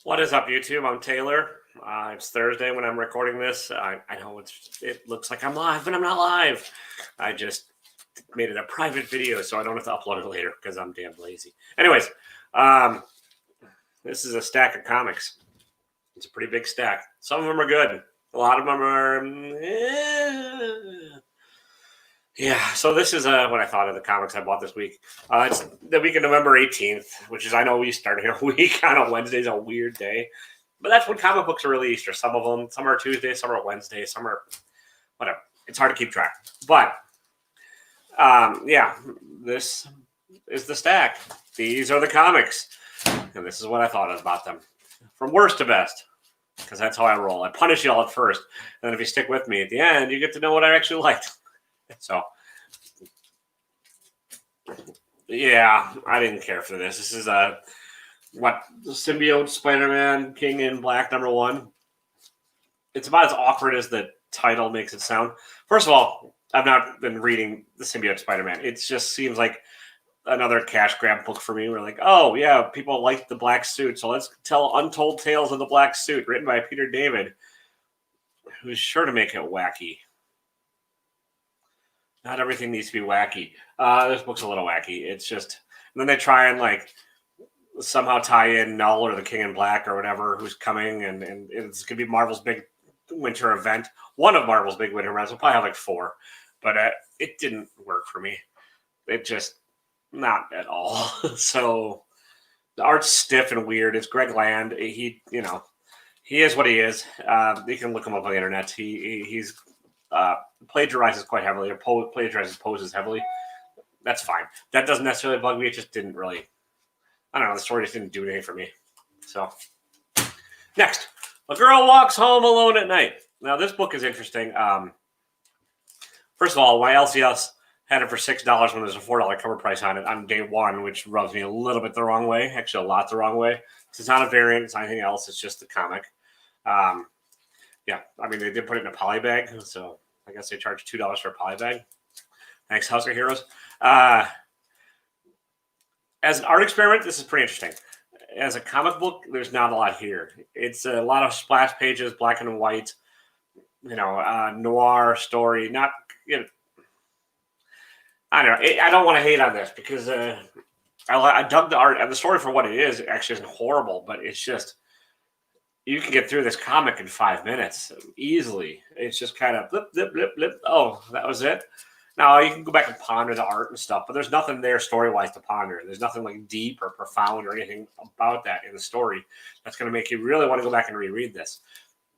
What is up, YouTube? I'm Taylor. It's Thursday when I'm recording this. I know it looks like I'm live, but I'm not live. I just made it a private video, so I don't have to upload it later because I'm damn lazy. Anyways, um, this is a stack of comics. It's a pretty big stack. Some of them are good. A lot of them are, yeah. So this is what I thought of the comics I bought this week. It's the week of November 18th, which is, I know we started a week on a Wednesday. Is a weird day. But that's when comic books are released, or some of them. Some are Tuesday, some are Wednesday, some are whatever. It's hard to keep track. But yeah, this is the stack. These are the comics, and this is what I thought about them, from worst to best, because that's how I roll. I punish you all at first, and then if you stick with me at the end, you get to know what I actually liked. So, yeah, I didn't care for this. This is the symbiote Spider-Man King in Black #1. It's about as awkward as the title makes it sound. First of all, I've not been reading the symbiote Spider-Man. It just seems like another cash grab book for me. We're like, oh yeah, people like the black suit, so let's tell untold tales of the black suit, written by Peter David, who's sure to make it wacky. Not everything needs to be wacky. This book's a little wacky. It's just, and then they try and like somehow tie in Null or the King in Black or whatever who's coming, and it's gonna be Marvel's big winter event. One of Marvel's big winter events. We'll probably have like 4, but it didn't work for me. It just not at all. So the art's stiff and weird. It's Greg Land. He is what he is. You can look him up on the internet. He's plagiarizes quite heavily, or plagiarizes poses heavily. That's fine. That doesn't necessarily bug me. It just didn't really. I don't know. The story just didn't do anything for me. So next, a girl walks home alone at night. Now this book is interesting. First of all, my LCS had it for $6 when there's a $4 cover price on it on day one, which rubs me a little bit the wrong way. Actually, a lot the wrong way. It's not a variant. It's not anything else. It's just the comic. Yeah, I mean, they did put it in a poly bag, so I guess they charged $2 for a poly bag. Thanks, Husker Heroes. As an art experiment, this is pretty interesting. As a comic book, there's not a lot here. It's a lot of splash pages, black and white, noir story. Not, I don't know. I don't want to hate on this because I dug the art and the story for what it is. It actually isn't horrible, but it's just, you can get through this comic in 5 minutes easily. It's just kind of blip, blip, blip, blip. Oh, that was it. Now you can go back and ponder the art and stuff, but there's nothing there story-wise to ponder. There's nothing like deep or profound or anything about that in the story that's going to make you really want to go back and reread this.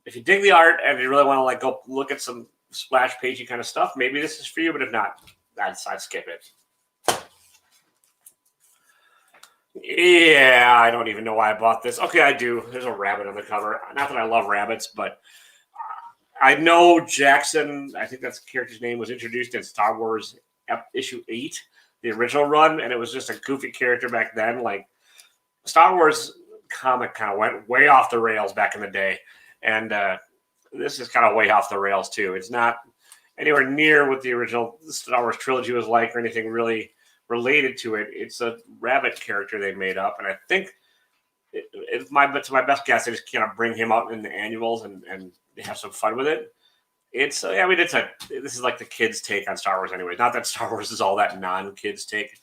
If you dig the art and you really want to like go look at some splash pagey kind of stuff, maybe this is for you. But if not, I'd skip it. Yeah, I don't even know why I bought this. Okay, I do. There's a rabbit on the cover. Not that I love rabbits, but I know Jackson, I think that's the character's name, was introduced in Star Wars issue 8, the original run, and it was just a goofy character back then. Like, Star Wars comic kind of went way off the rails back in the day, and this is kind of way off the rails too. It's not anywhere near what the original Star Wars trilogy was like or anything really related to it. It's a rabbit character they made up, and I think to my best guess, they just kind of bring him up in the annuals and have some fun with it. It's I mean, this is like the kids' take on Star Wars, anyway. Not that Star Wars is all that non-kids take.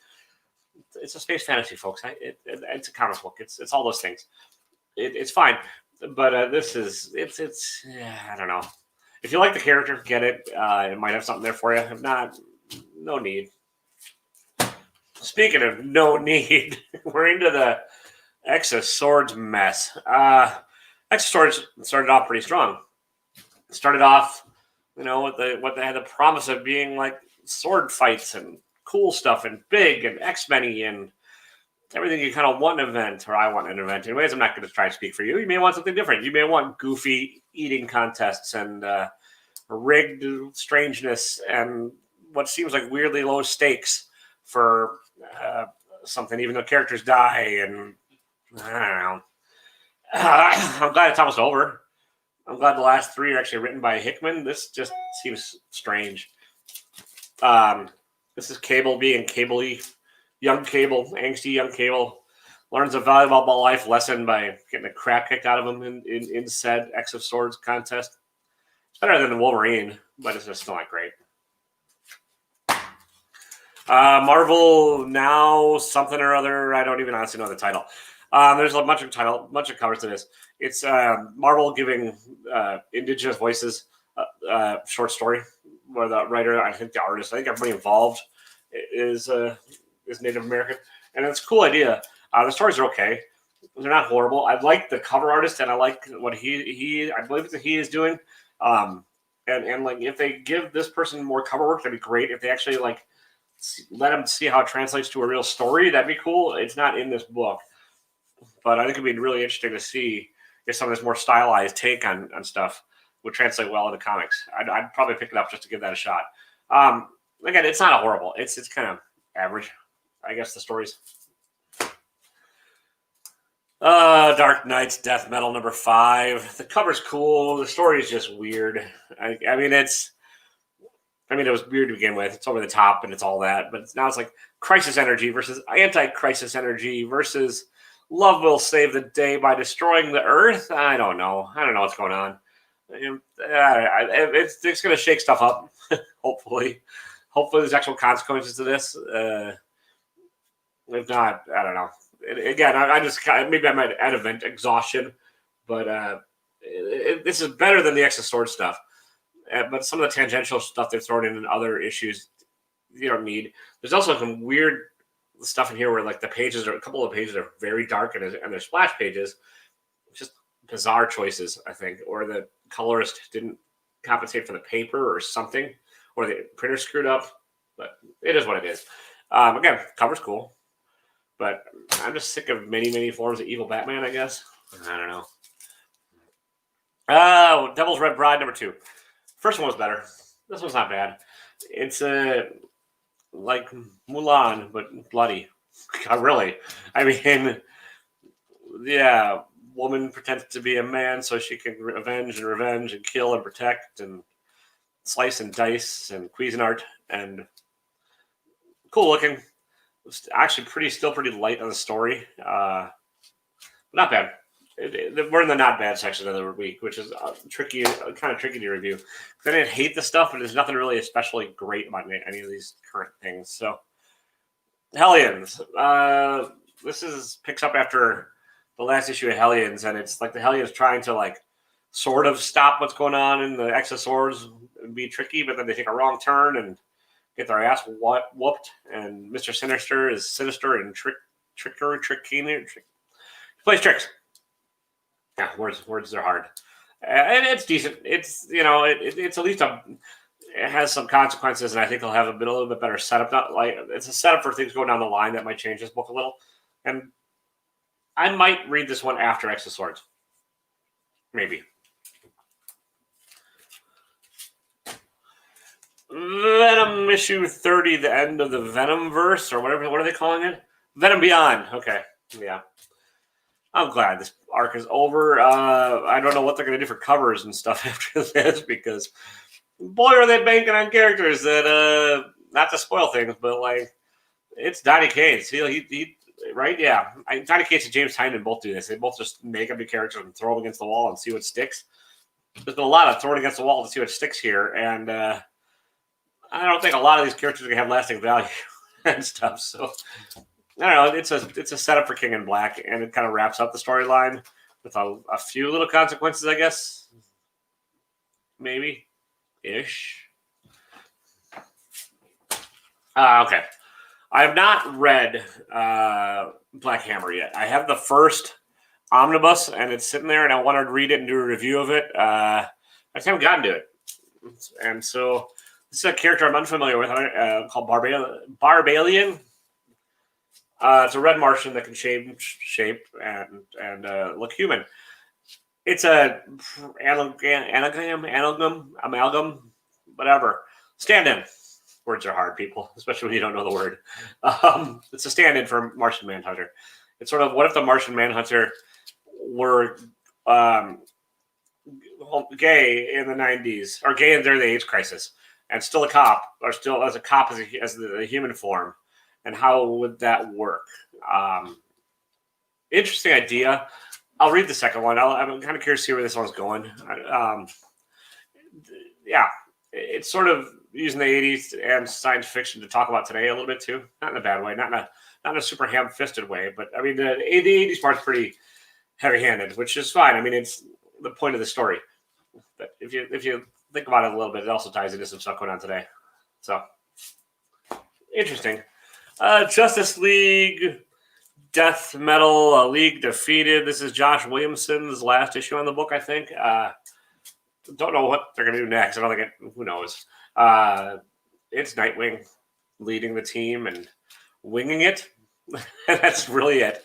It's a space fantasy, folks. It's a comic book. It's all those things. It's fine, but this is it's I don't know. If you like the character, get it. It might have something there for you. If not, no need. Speaking of no need, we're into the X of Swords mess. X of Swords started off pretty strong. Started off, with what they had the promise of being like sword fights and cool stuff and big and X-Men-y and everything you kind of want in an event, or I want in an event. Anyways, I'm not going to try to speak for you. You may want something different. You may want goofy eating contests and rigged strangeness and what seems like weirdly low stakes for something, even though characters die. And I don't know. I'm glad it's almost over. I'm glad the last 3 are actually written by Hickman. This just seems strange. This is Cable being Cable-y, young Cable, angsty young Cable, learns a valuable life lesson by getting the crap kicked out of him in said X of Swords contest. It's better than the Wolverine, but it's just still not great. Marvel Now something or other. I don't even honestly know the title. There's a bunch of covers to this. It's Marvel giving Indigenous Voices short story where the writer, I think the artist, I think everybody involved is Native American, and it's a cool idea. The stories are okay; they're not horrible. I like the cover artist, and I like what he I believe that he is doing. And like if they give this person more cover work, that'd be great. If they actually like let them see how it translates to a real story, that'd be cool. It's not in this book, but I think it'd be really interesting to see if some of this more stylized take on stuff would translate well into comics. I'd probably pick it up just to give that a shot. Again, it's not a horrible. It's kind of average, I guess, the stories. Dark Knight's Death Metal number 5. The cover's cool. The story is just weird. I mean, it was weird to begin with. It's over the top and it's all that. But now it's like crisis energy versus anti-crisis energy versus love will save the day by destroying the earth. I don't know what's going on. It's going to shake stuff up, hopefully. Hopefully there's actual consequences to this. If not, I don't know. Again, I just maybe I might add event exhaustion, but this is better than the X of Swords stuff. But some of the tangential stuff they've thrown in other issues you don't need. There's also some weird stuff in here where like a couple of pages are very dark and they're splash pages. Just bizarre choices, I think, or the colorist didn't compensate for the paper or something, or the printer screwed up. But it is what it is. Again, cover's cool. But I'm just sick of many forms of evil Batman, I guess. I don't know. Oh, Devil's Red Bride number 2. First one was better. This one's not bad. It's like Mulan, but bloody. God, really. I mean, yeah, woman pretends to be a man so she can revenge and kill and protect and slice and dice and Cuisinart and cool looking. Actually still pretty light on the story. Not bad. We're in the not bad section of the week, which is kind of tricky to review. Because I didn't hate the stuff, but there's nothing really especially great about any of these current things. So, Hellions. This picks up after the last issue of Hellions, and it's like the Hellions trying to like sort of stop what's going on in the X of Swords and be tricky, but then they take a wrong turn and get their ass whooped, and Mr. Sinister is sinister and tricky. He plays tricks. Yeah, words are hard, and it's decent. It's it's at least it has some consequences, and I think they'll have a little bit better setup. Not like it's a setup for things going down the line that might change this book a little, and I might read this one after X of Swords, maybe. Venom issue 30, the end of the Venom verse, or whatever. What are they calling it? Venom Beyond. Okay, yeah. I'm glad this arc is over. I don't know what they're going to do for covers and stuff after this because, boy, are they banking on characters that, not to spoil things, but like, it's Donny Cates. He right? Yeah. Donny Cates and James Tynion both do this. They both just make up new characters and throw them against the wall and see what sticks. There's been a lot of throwing against the wall to see what sticks here, and I don't think a lot of these characters are going to have lasting value and stuff. So, I don't know. It's a setup for King in Black, and it kind of wraps up the storyline with a few little consequences, I guess. Maybe. Ish. Okay. I have not read Black Hammer yet. I have the first omnibus, and it's sitting there, and I wanted to read it and do a review of it. I just haven't gotten to it. And so this is a character I'm unfamiliar with called Barbalian. It's a red Martian that can change shape and look human. It's a amalgam, whatever. Stand-in. Words are hard, people, especially when you don't know the word. It's a stand-in for Martian Manhunter. It's sort of, what if the Martian Manhunter were gay in the 90s, or gay during the AIDS crisis, and still a cop, or still as a cop as the human form? And how would that work? Interesting idea. I'll read the second one. I'm kind of curious to see where this one's going. Yeah, it's sort of using the 80s and science fiction to talk about today a little bit too. Not in a bad way, not in a super ham-fisted way, but I mean the 80s part's pretty heavy-handed, which is fine. I mean, it's the point of the story. But if you think about it a little bit, it also ties into some stuff going on today. So interesting. Justice League Death Metal, A League Defeated. This is Josh Williamson's last issue on the book, I think. Don't know what they're going to do next. I don't think who knows. It's Nightwing leading the team and winging it. That's really it.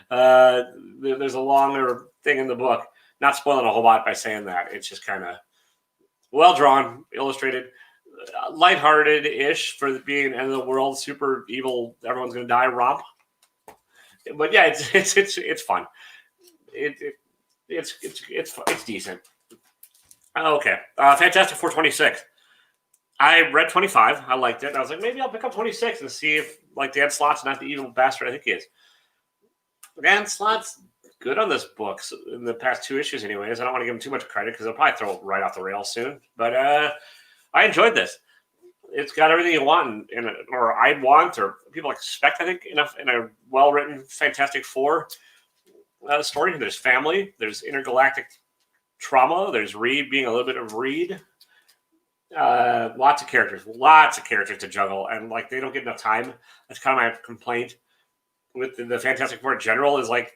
There's a longer thing in the book. Not spoiling a whole lot by saying that. It's just kind of well drawn, illustrated, lighthearted-ish for being end of the world, super evil, everyone's going to die romp. But yeah, it's fun. It's decent. Okay, Fantastic Four 26. I read 25. I liked it. And I was like, maybe I'll pick up 26 and see if Dan Slott's not the evil bastard I think he is. Dan Slott's good on this book in the past 2 issues, anyways. I don't want to give him too much credit because they'll probably throw it right off the rails soon. But I enjoyed this. It's got everything you want, or I want, or people expect. I think in a well-written Fantastic Four story. There's family. There's intergalactic trauma. There's Reed being a little bit of Reed. Lots of characters to juggle, and they don't get enough time. That's kind of my complaint with the Fantastic Four in general. Is they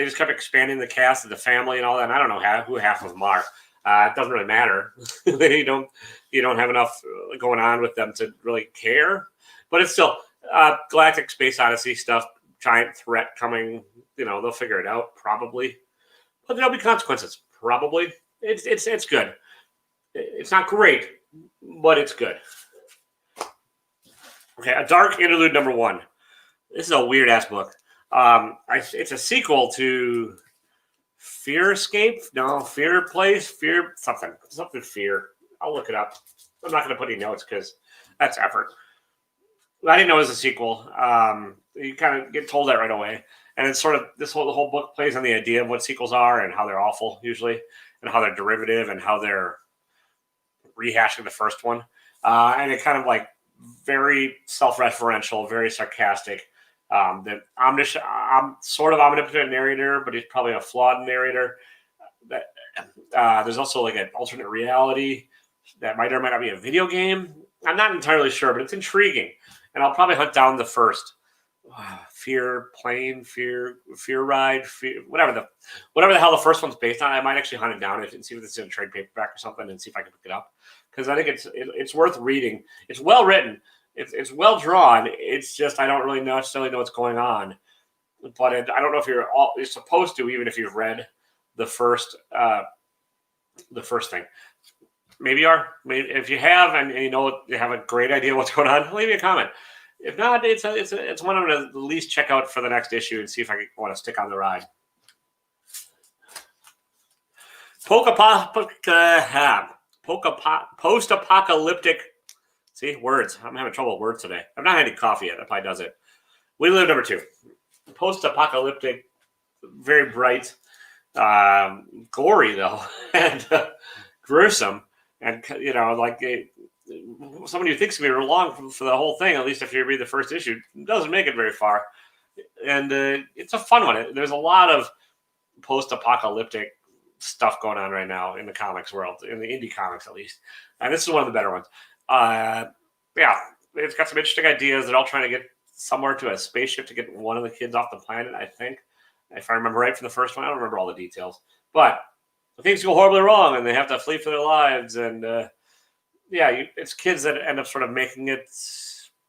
just kept expanding the cast of the family and all that. And I don't know who half of them are. It doesn't really matter. You don't have enough going on with them to really care. But it's still Galactic Space Odyssey stuff. Giant threat coming. They'll figure it out probably. But there'll be consequences probably. It's good. It's not great, but it's good. Okay, A Dark Interlude number 1. This is a weird ass book. It's a sequel to Fear Escape. No, Fear Place. Fear something Fear. I'll look it up. I'm not going to put any notes because that's effort. I didn't know it was a sequel. You kind of get told that right away, and it's sort of the whole book plays on the idea of what sequels are and how they're awful usually, and how they're derivative and how they're rehashing the first one. And it kind of very self-referential, very sarcastic. That I'm sort of omnipotent narrator, but he's probably a flawed narrator. There's also an alternate reality that might or might not be a video game. I'm not entirely sure, but it's intriguing. And I'll probably hunt down the first Fear Plane, Fear Ride, whatever the hell the first one's based on. I might actually hunt it down and see if it's in a trade paperback or something and see if I can pick it up. Because I think it's worth reading. It's well written. It's well drawn. It's just I don't really necessarily know what's going on. But I don't know if you're supposed to, even if you've read the first thing. Maybe you are. Maybe if you have and you have a great idea what's going on, leave me a comment. If not, it's one I'm going to at least check out for the next issue and see if I want to stick on the ride. Postapocalyptic. See, words. I'm having trouble with words today. I've not had any coffee yet. That probably does it. We Live number 2. Post-apocalyptic, very bright, gory though, and gruesome, and somebody who thinks it's going to be long for the whole thing. At least if you read the first issue, doesn't make it very far, and it's a fun one. There's a lot of post-apocalyptic stuff going on right now in the comics world, in the indie comics at least, and this is one of the better ones. It's got some interesting ideas. They're all trying to get somewhere to a spaceship to get one of the kids off the planet, I think. If I remember right from the first one. I don't remember all the details. But things go horribly wrong, and they have to flee for their lives. And, it's kids that end up sort of making it.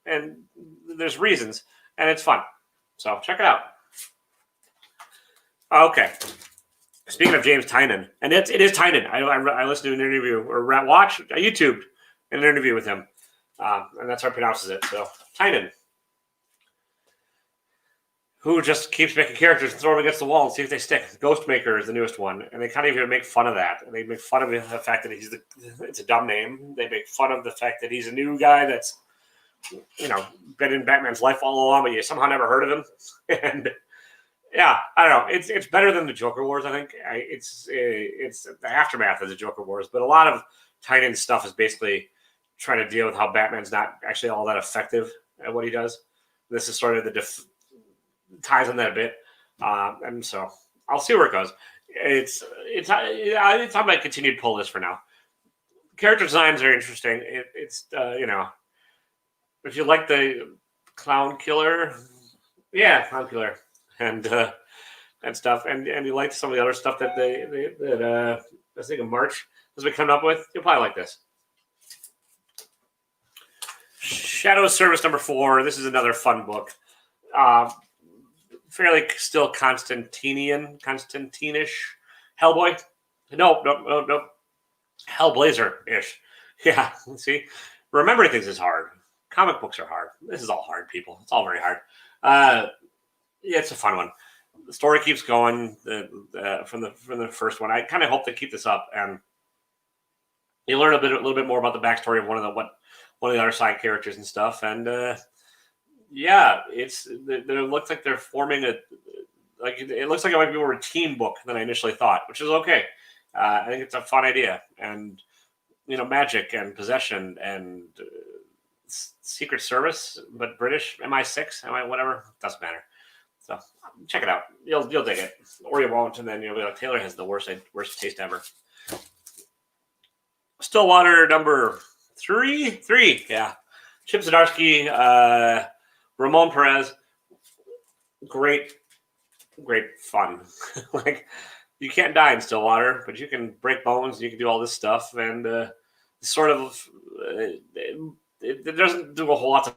And there's reasons. And it's fun. So check it out. Okay. Speaking of James Tynion. And it is Tynion. I listened to an interview, or watched a YouTube an interview with him, and that's how he pronounces it. So Tynion, who just keeps making characters and throw them against the wall and see if they stick. Ghostmaker is the newest one, and they kind of even make fun of that. And they make fun of the fact that it's a dumb name. They make fun of the fact that he's a new guy that's been in Batman's life all along, but you somehow never heard of him. And Yeah, I don't know. It's better than the Joker Wars. I think it's the aftermath of the Joker Wars, but a lot of Titan stuff is basically trying to deal with how Batman's not actually all that effective at what he does. This is sort of ties on that a bit, and so I'll see where it goes. I might continue to pull this for now. Character designs are interesting. It's if you like the Clown Killer, yeah, Clown Killer, and stuff, and you like some of the other stuff that I think in March has been coming up with, you'll probably like this. Shadow Service number 4. This is another fun book. Fairly still Constantinish Hellboy. Nope. Hellblazer-ish. Yeah, see? Remembering things is hard. Comic books are hard. This is all hard, people. It's all very hard. Yeah, it's a fun one. The story keeps going from the first one. I kind of hope they keep this up, and you learn a little bit more about the backstory of one of the other side characters and stuff. And yeah, it looks like they're forming it looks like it might be more a team book than I initially thought, which is okay. I think it's a fun idea, and magic and possession and Secret Service, but British MI6, whatever, doesn't matter. So check it out. You'll dig it, or you won't, and then you'll be like, Taylor has the worst taste ever. Stillwater number 3, yeah. Chip Zdarsky, Ramon Perez, great fun. Like, you can't die in Stillwater, but you can break bones. You can do all this stuff, and sort of it doesn't do a whole lot to